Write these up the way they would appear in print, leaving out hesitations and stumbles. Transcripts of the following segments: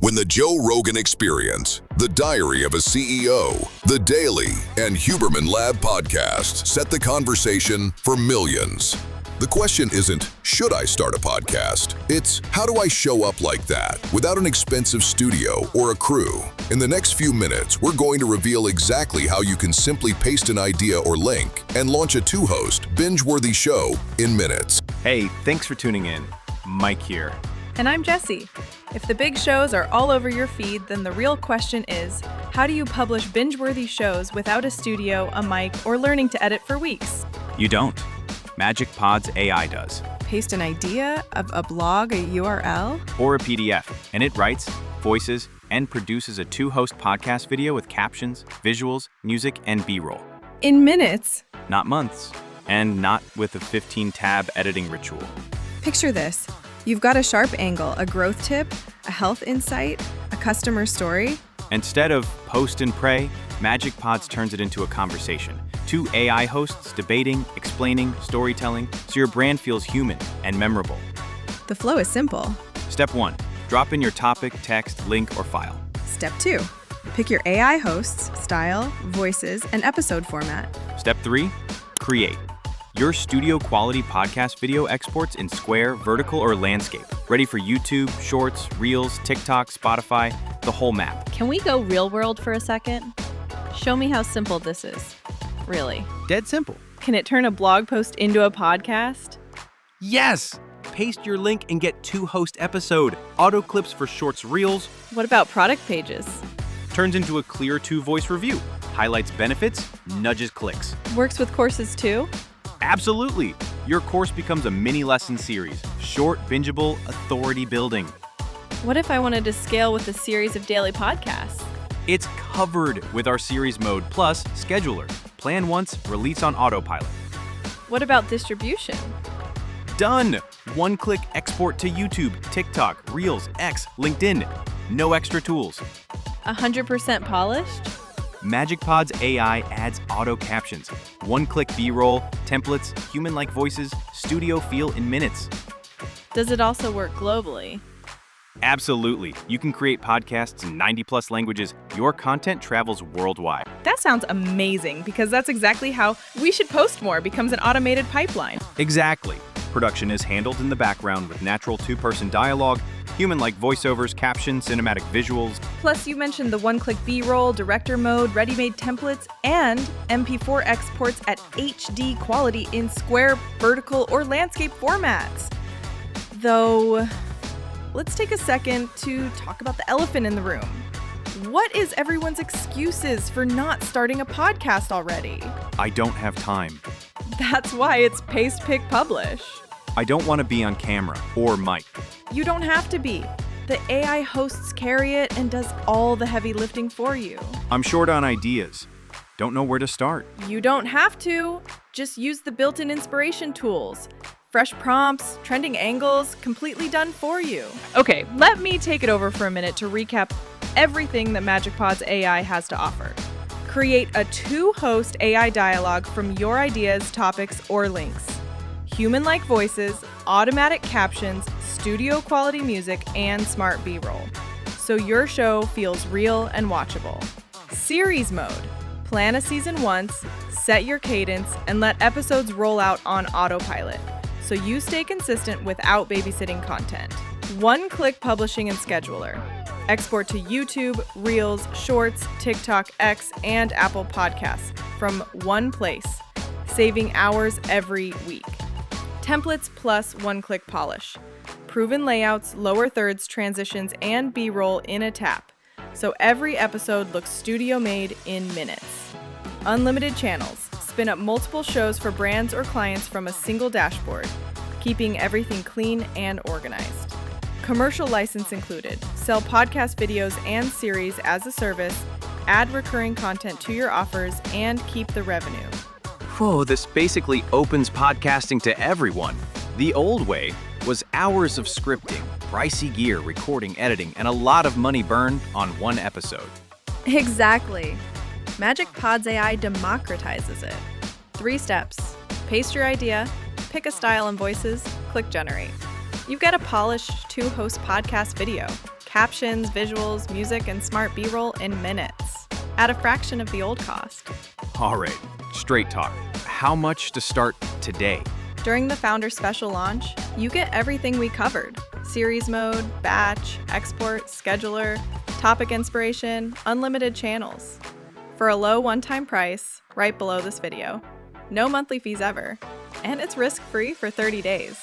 When the Joe Rogan Experience, The Diary of a CEO, The Daily, and Huberman Lab podcasts set the conversation for millions. The question isn't, should I start a podcast? It's, how do I show up like that without an expensive studio or a crew? In the next few minutes, we're going to reveal exactly how you can simply paste an idea or link and launch a two-host, binge-worthy show in minutes. Hey, thanks for tuning in. Mike here. And I'm Jessie. If the big shows are all over your feed, then the real question is, how do you publish binge-worthy shows without a studio, a mic, or learning to edit for weeks? You don't. MagicPods AI does. Paste an idea, a blog, a URL? Or a PDF, and it writes, voices, and produces a two-host podcast video with captions, visuals, music, and B-roll. In minutes? Not months. And not with a 15-tab editing ritual. Picture this. You've got a sharp angle, a growth tip, a health insight, a customer story. Instead of post and pray, MagicPods turns it into a conversation. Two AI hosts debating, explaining, storytelling, so your brand feels human and memorable. The flow is simple. Step 1. Drop in your topic, text, link, or file. Step 2. Pick your AI hosts, style, voices, and episode format. Step 3. Create. Your studio-quality podcast video exports in square, vertical, or landscape. Ready for YouTube, Shorts, Reels, TikTok, Spotify, the whole map. Can we go real world for a second? Show me how simple this is. Really. Dead simple. Can it turn a blog post into a podcast? Yes! Paste your link and get two-host episode. Auto clips for Shorts, Reels. What about product pages? Turns into a clear two-voice review. Highlights benefits, nudges clicks. Works with courses too? Absolutely. Your course becomes a mini lesson series. Short, bingeable, authority building. What if I wanted to scale with a series of daily podcasts? It's covered with our series mode plus scheduler. Plan once, release on autopilot. What about distribution? Done! One-click export to YouTube, TikTok, Reels, X, LinkedIn. No extra tools. 100% polished? MagicPods AI adds auto captions, one-click B-roll, templates, human-like voices, studio feel in minutes. Does it also work globally? Absolutely. You can create podcasts in 90-plus languages. Your content travels worldwide. That sounds amazing, because that's exactly how We Should Post More becomes an automated pipeline. Exactly. Production is handled in the background with natural two-person dialogue, human-like voiceovers, captions, cinematic visuals. Plus, you mentioned the one-click B-roll, director mode, ready-made templates, and MP4 exports at HD quality in square, vertical, or landscape formats. Though, let's take a second to talk about the elephant in the room. What is everyone's excuses for not starting a podcast already? I don't have time. That's why it's paste, pick, publish. I don't want to be on camera or mic. You don't have to be. The AI hosts carry it and does all the heavy lifting for you. I'm short on ideas. Don't know where to start. You don't have to. Just use the built-in inspiration tools. Fresh prompts, trending angles, completely done for you. Okay, let me take it over for a minute to recap everything that MagicPods AI has to offer. Create a two-host AI dialogue from your ideas, topics, or links. Human-like voices, automatic captions, studio-quality music, and smart B-roll. So your show feels real and watchable. Series mode. Plan a season once, set your cadence, and let episodes roll out on autopilot, so you stay consistent without babysitting content. One-click publishing and scheduler. Export to YouTube, Reels, Shorts, TikTok, X, and Apple Podcasts from one place, saving hours every week. Templates plus one-click polish. Proven layouts, lower thirds, transitions, and B-roll in a tap, so every episode looks studio-made in minutes. Unlimited channels. Spin up multiple shows for brands or clients from a single dashboard, keeping everything clean and organized. Commercial license included. Sell podcast videos and series as a service, add recurring content to your offers, and keep the revenue. Whoa, this basically opens podcasting to everyone. The old way was hours of scripting, pricey gear, recording, editing, and a lot of money burned on one episode. Exactly. MagicPods AI democratizes it. 3 steps. Paste your idea, pick a style and voices, click generate. You've got a polished 2-host podcast video, Captions, visuals, music, and smart B-roll in minutes at a fraction of the old cost. All right, straight talk. How much to start today? During the Founder Special launch, you get everything we covered. Series mode, batch, export, scheduler, topic inspiration, unlimited channels. For a low one-time price, right below this video. No monthly fees ever. And it's risk-free for 30 days.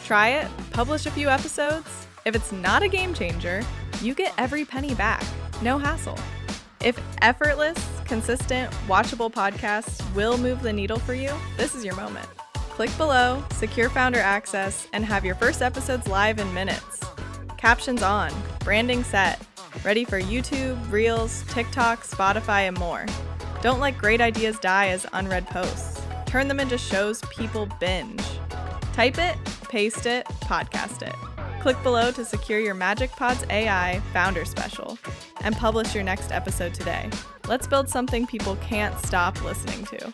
Try it, publish a few episodes. If it's not a game changer, you get every penny back. No hassle. If effortless, consistent, watchable podcasts will move the needle for you, this is your moment. Click below, secure Founder access, and have your first episodes live in minutes. Captions on, branding set, ready for YouTube, Reels, TikTok, Spotify, and more. Don't let great ideas die as unread posts. Turn them into shows people binge. Type it, paste it, podcast it. Click below to secure your MagicPods AI Founder Special and publish your next episode today. Let's build something people can't stop listening to.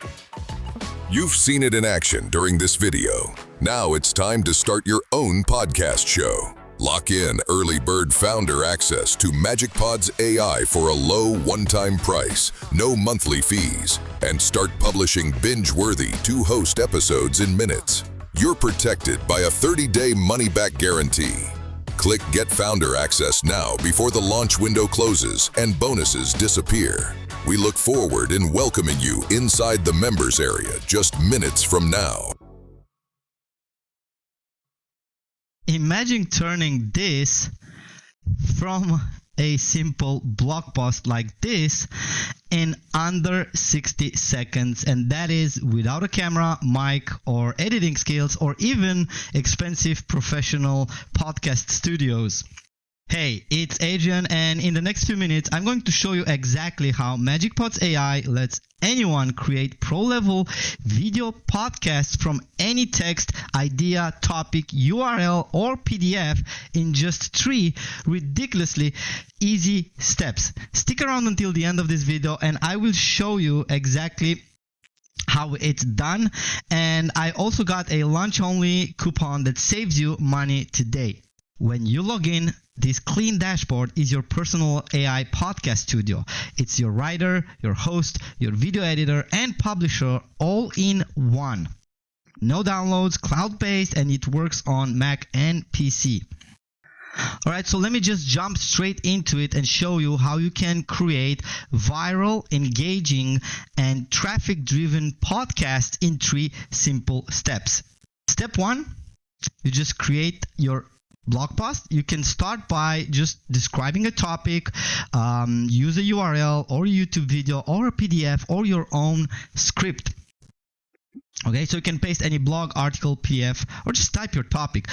You've seen it in action during this video. Now it's time to start your own podcast show. Lock in early bird founder access to MagicPods AI for a low one-time price, no monthly fees, and start publishing binge-worthy two-host episodes in minutes. You're protected by a 30-day money-back guarantee. Click Get Founder Access now before the launch window closes and bonuses disappear. We look forward in welcoming you inside the members area just minutes from now. Imagine turning this from a simple blog post like this in under 60 seconds, and that is without a camera, mic, or editing skills, or even expensive professional podcast studios. Hey, it's Adrian, and in the next few minutes, I'm going to show you exactly how MagicPods AI lets anyone create pro-level video podcasts from any text, idea, topic, URL, or PDF in just 3 ridiculously easy steps. Stick around until the end of this video, and I will show you exactly how it's done. And I also got a lunch-only coupon that saves you money today. When you log in, this clean dashboard is your personal AI podcast studio. It's your writer, your host, your video editor, and publisher all in one. No downloads, cloud-based, and it works on Mac and PC. Alright, so let me just jump straight into it and show you how you can create viral, engaging, and traffic-driven podcasts in 3 simple steps. Step 1, you just create your blog post. You can start by just describing a topic, use a URL or a YouTube video or a PDF or your own script. Okay, so you can paste any blog, article, PDF, or just type your topic.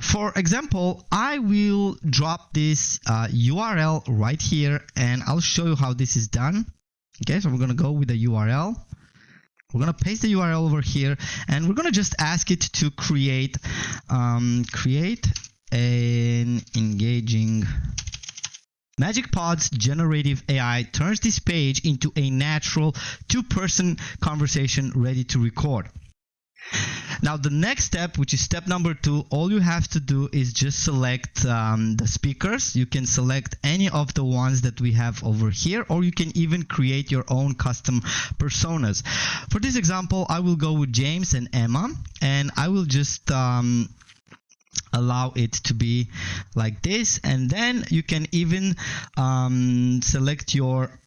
For example, I will drop this URL right here, and I'll show you how this is done. Okay, so we're going to go with the URL. We're going to paste the URL over here, and we're going to just ask it to create an engaging. MagicPods generative AI turns this page into a natural 2-person conversation ready to record. Now the next step, which is step number 2, all you have to do is just select the speakers. You can select any of the ones that we have over here, or you can even create your own custom personas. For this example, I will go with James and Emma, and I will just allow it to be like this, and then you can even select your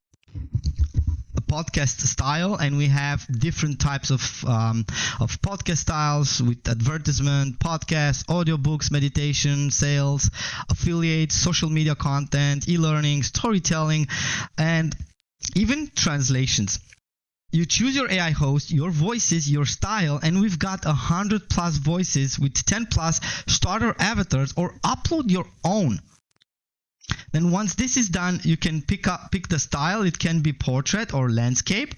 podcast style, and we have different types of podcast styles with advertisement, podcasts, audiobooks, meditation, sales, affiliates, social media content, e-learning, storytelling, and even translations. You choose your AI host, your voices, your style, and we've got 100+ voices with 10+ starter avatars, or upload your own. Then once this is done, you can pick the style. It can be portrait or landscape.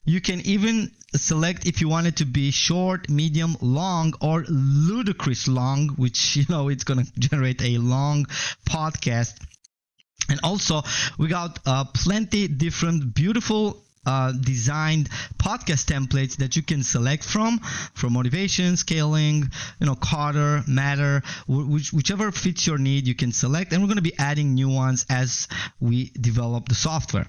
You can even select if you want it to be short, medium, long, or ludicrous long, which, it's going to generate a long podcast. And also, we got plenty different beautiful designed podcast templates that you can select from motivation, scaling, Carter, Matter, whichever fits your need, you can select. And we're going to be adding new ones as we develop the software.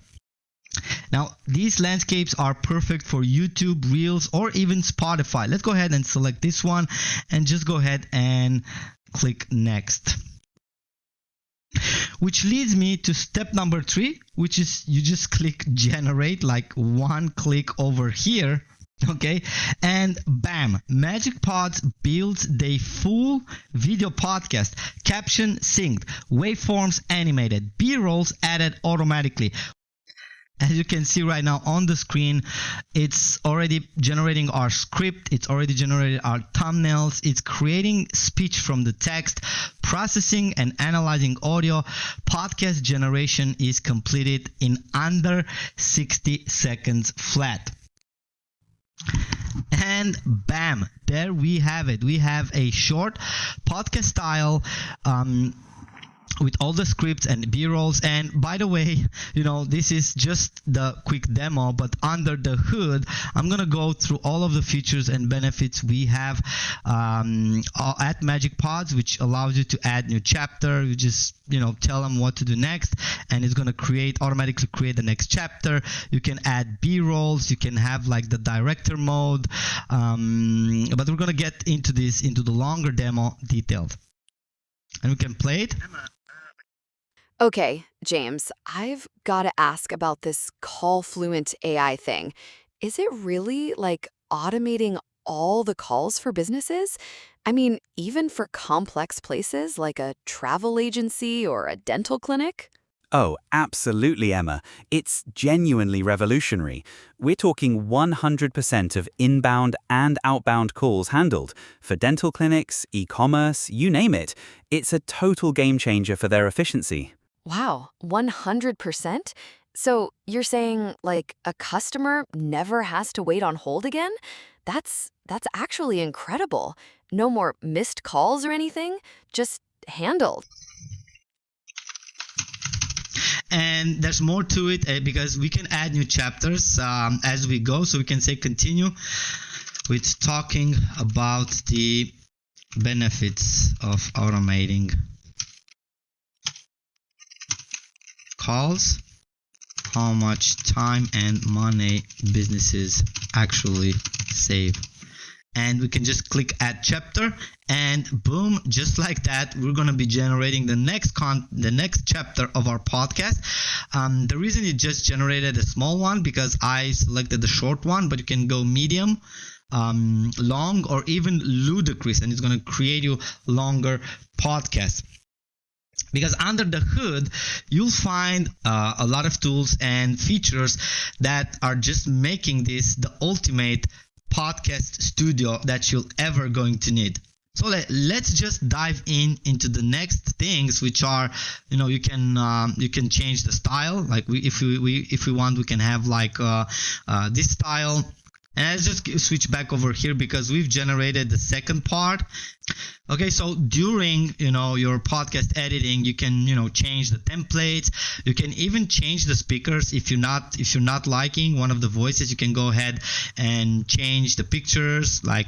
Now, these landscapes are perfect for YouTube, Reels, or even Spotify. Let's go ahead and select this one and just go ahead and click Next. Which leads me to step number 3, which is you just click Generate, like one click over here. Okay, and bam, MagicPods builds the full video podcast, caption synced, waveforms animated, B-rolls added automatically. As you can see right now on the screen, it's already generating our script, it's already generated our thumbnails, it's creating speech from the text, processing and analyzing audio. Podcast generation is completed in under 60 seconds flat. And bam, there we have it. We have a short podcast style with all the scripts and B-rolls. And by the way, this is just the quick demo, but under the hood, I'm going to go through all of the features and benefits we have at MagicPods, which allows you to add new chapter. You just, tell them what to do next, and it's going to automatically create the next chapter. You can add B-rolls. You can have like the director mode. But we're going to get into the longer demo detailed. And we can play it. Okay, James, I've got to ask about this CallFluent AI thing. Is it really like automating all the calls for businesses? I mean, even for complex places like a travel agency or a dental clinic? Oh, absolutely, Emma. It's genuinely revolutionary. We're talking 100% of inbound and outbound calls handled. For dental clinics, e-commerce, you name it. It's a total game changer for their efficiency. Wow, 100%? So you're saying, like, a customer never has to wait on hold again? That's actually incredible. No more missed calls or anything, just handled. And there's more to it because we can add new chapters as we go. So we can say continue with talking about the benefits of automating calls, how much time and money businesses actually save. And we can just click add chapter, and boom, just like that, we're going to be generating the next chapter of our podcast. The reason it just generated a small one because I selected the short one, but you can go medium, long, or even ludicrous, and it's going to create you longer podcasts. Because under the hood, you'll find a lot of tools and features that are just making this the ultimate podcast studio that you're ever going to need. So let's just dive into the next things, which are, you can change the style. Like if we want, we can have like this style. And let's just switch back over here because we've generated the second part. Okay, so during your podcast editing, you can change the templates. You can even change the speakers. If you're not liking one of the voices, you can go ahead and change the pictures, like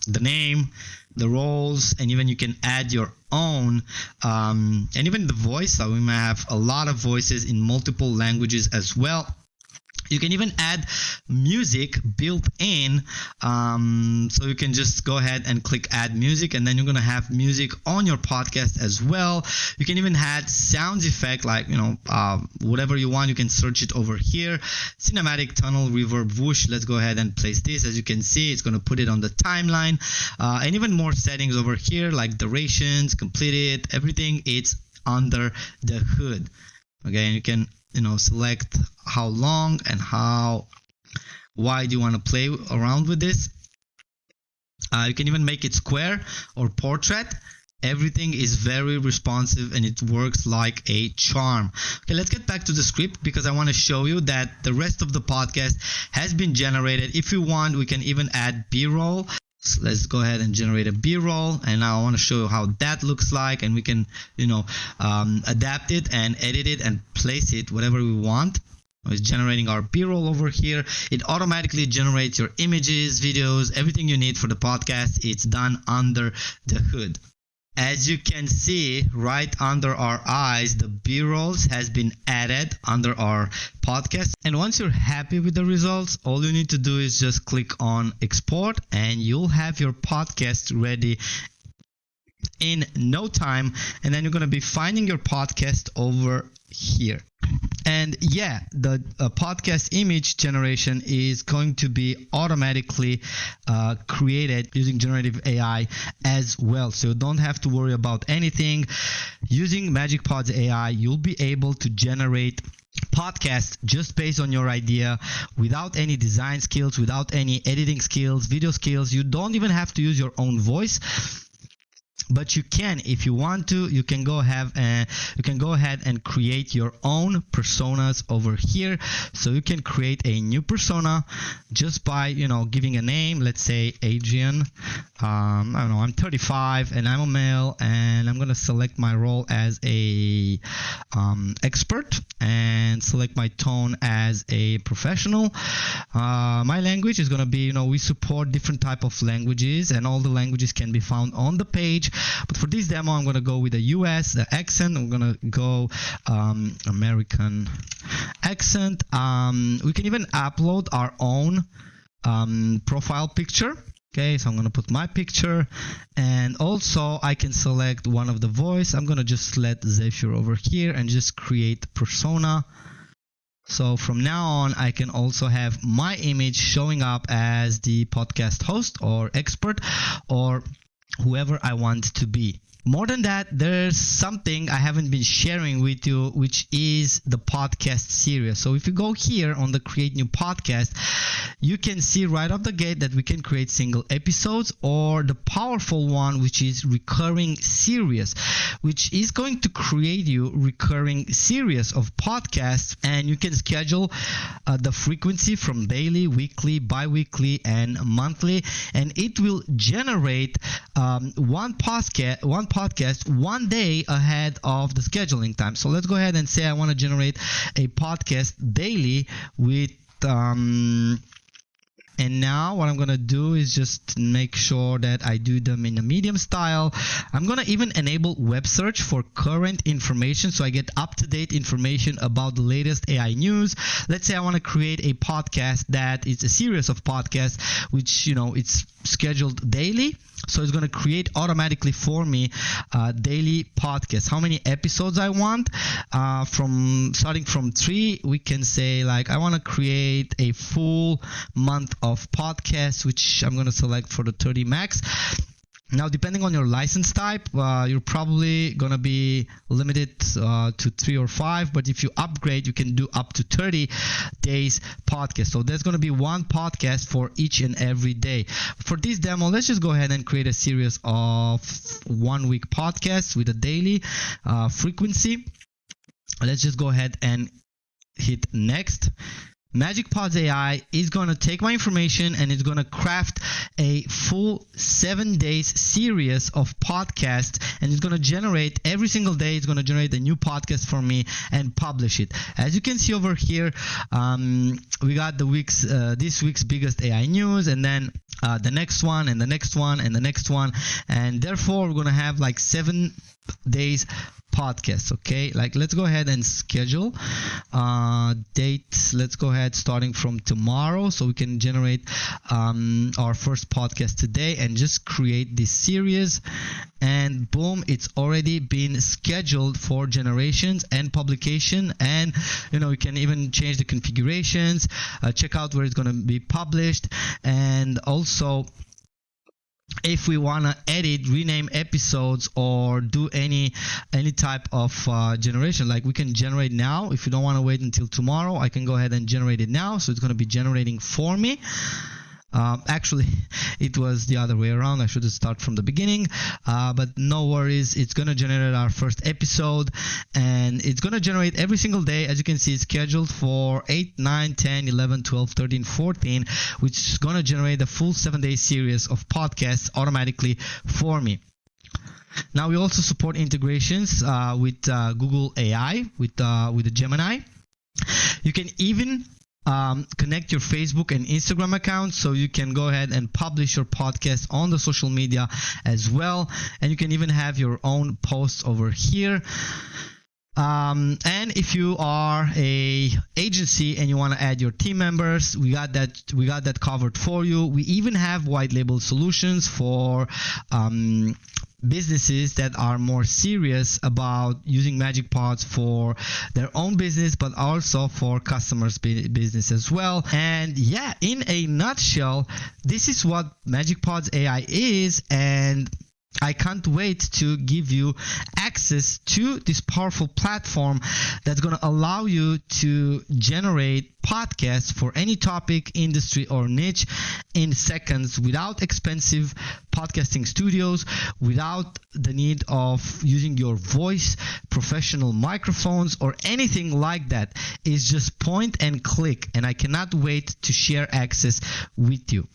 the name, the roles, and even you can add your own and even the voice. So we might have a lot of voices in multiple languages as well. You can even add music built in, so you can just go ahead and click add music, and then you're going to have music on your podcast as well. You can even add sound effect, like whatever you want. You can search it over here. Cinematic tunnel reverb whoosh. Let's go ahead and place this. As you can see, it's going to put it on the timeline, and even more settings over here, like durations, completed, everything. It's under the hood. Okay, and you can select how long and how wide you want to play around with this. You can even make it square or portrait. Everything is very responsive and it works like a charm. Okay, let's get back to the script because I want to show you that the rest of the podcast has been generated. If you want, we can even add B-roll. So let's go ahead and generate a B-roll, and now I want to show you how that looks like, and we can adapt it and edit it and place it whatever we want. It's generating our B-roll over here. It automatically generates your images, videos, everything you need for the podcast. It's done under the hood. As you can see right under our eyes, the B-rolls has been added under our podcast. And once you're happy with the results, all you need to do is just click on export and you'll have your podcast ready in no time. And then you're going to be finding your podcast over here. And yeah, the podcast image generation is going to be automatically created using generative AI as well. So you don't have to worry about anything. Using MagicPods AI, you'll be able to generate podcast just based on your idea without any design skills, without any editing skills, video skills. You don't even have to use your own voice. But you can, if you want to, you can go ahead and create your own personas over here. So you can create a new persona just by, giving a name. Let's say Adrian. I don't know, I'm 35 and I'm a male, and I'm gonna select my role as a expert and select my tone as a professional. My language is gonna be, we support different type of languages, and all the languages can be found on the page. But for this demo, I'm going to go with the US, the accent. I'm going to go American accent. We can even upload our own profile picture. Okay, so I'm going to put my picture, and also I can select one of the voice. I'm going to just select Zephyr over here and just create persona. So from now on, I can also have my image showing up as the podcast host or expert or whoever I want to be. More than that, there's something I haven't been sharing with you, which is the podcast series. So if you go here on the create new podcast, you can see right off the gate that we can create single episodes, or the powerful one, which is recurring series, which is going to create you recurring series of podcasts, and you can schedule the frequency from daily, weekly, bi-weekly, and monthly, and it will generate one podcast 1 day ahead of the scheduling time. So let's go ahead and say I want to generate a podcast daily with and now what I'm going to do is just make sure that I do them in a medium style. I'm going to even enable web search for current information, so I get up-to-date information about the latest AI news. Let's say I want to create a podcast that is a series of podcasts, which, it's scheduled daily. So it's going to create automatically for me daily podcasts. How many episodes I want? Starting from 3, we can say I want to create a full month of podcasts, which I'm going to select for the 30 max. Now, depending on your license type, you're probably going to be limited to 3 or 5. But if you upgrade, you can do up to 30 days podcast. So there's going to be one podcast for each and every day. For this demo, let's just go ahead and create a series of 1 week podcasts with a daily frequency. Let's just go ahead and hit next. MagicPods AI is going to take my information and it's going to craft a full 7 days series of podcasts, and it's going to generate every single day. It's going to generate a new podcast for me and publish it. As you can see over here, we got this week's biggest AI news, and then the next one, and the next one, and the next one, and therefore we're going to have 7 days podcast. Okay, let's go ahead and schedule date. Let's go ahead starting from tomorrow, so we can generate our first podcast today and just create this series, and boom, it's already been scheduled for generations and publication. And you can even change the configurations, check out where it's going to be published, and also if we want to edit, rename episodes, or do any type of generation, we can generate now. If you don't want to wait until tomorrow, I can go ahead and generate it now. So it's going to be generating for me. Actually, it was the other way around. I should have started from the beginning, but no worries. It's going to generate our first episode, and it's going to generate every single day. As you can see, it's scheduled for 8, 9, 10, 11, 12, 13, 14, which is going to generate a full 7-day series of podcasts automatically for me. Now, we also support integrations with Google AI, with the Gemini. You can even connect your Facebook and Instagram accounts, so you can go ahead and publish your podcast on the social media as well. And you can even have your own posts over here. And if you are a agency and you want to add your team members, we got that covered for you. We even have white label solutions for businesses that are more serious about using MagicPods for their own business, but also for customers' business as well. And yeah, in a nutshell, this is what MagicPods AI is, and I can't wait to give you access to this powerful platform that's going to allow you to generate podcasts for any topic, industry, or niche in seconds without expensive podcasting studios, without the need of using your voice, professional microphones, or anything like that. It's just point and click, and I cannot wait to share access with you.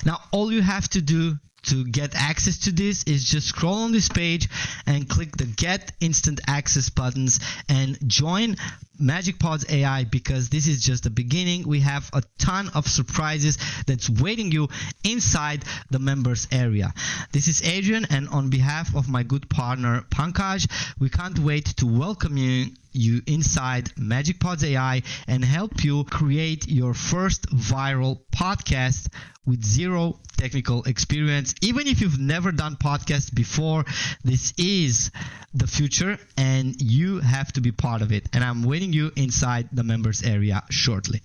Now, all you have to do to get access to this is just scroll on this page and click the Get Instant Access buttons and join MagicPods AI, because this is just the beginning. We have a ton of surprises that's waiting you inside the members area. This is Adrian, and on behalf of my good partner Pankaj, we can't wait to welcome you inside MagicPods AI and help you create your first viral podcast with zero technical experience. Even if you've never done podcasts before, this is the future and you have to be part of it. And I'm waiting you inside the members area shortly.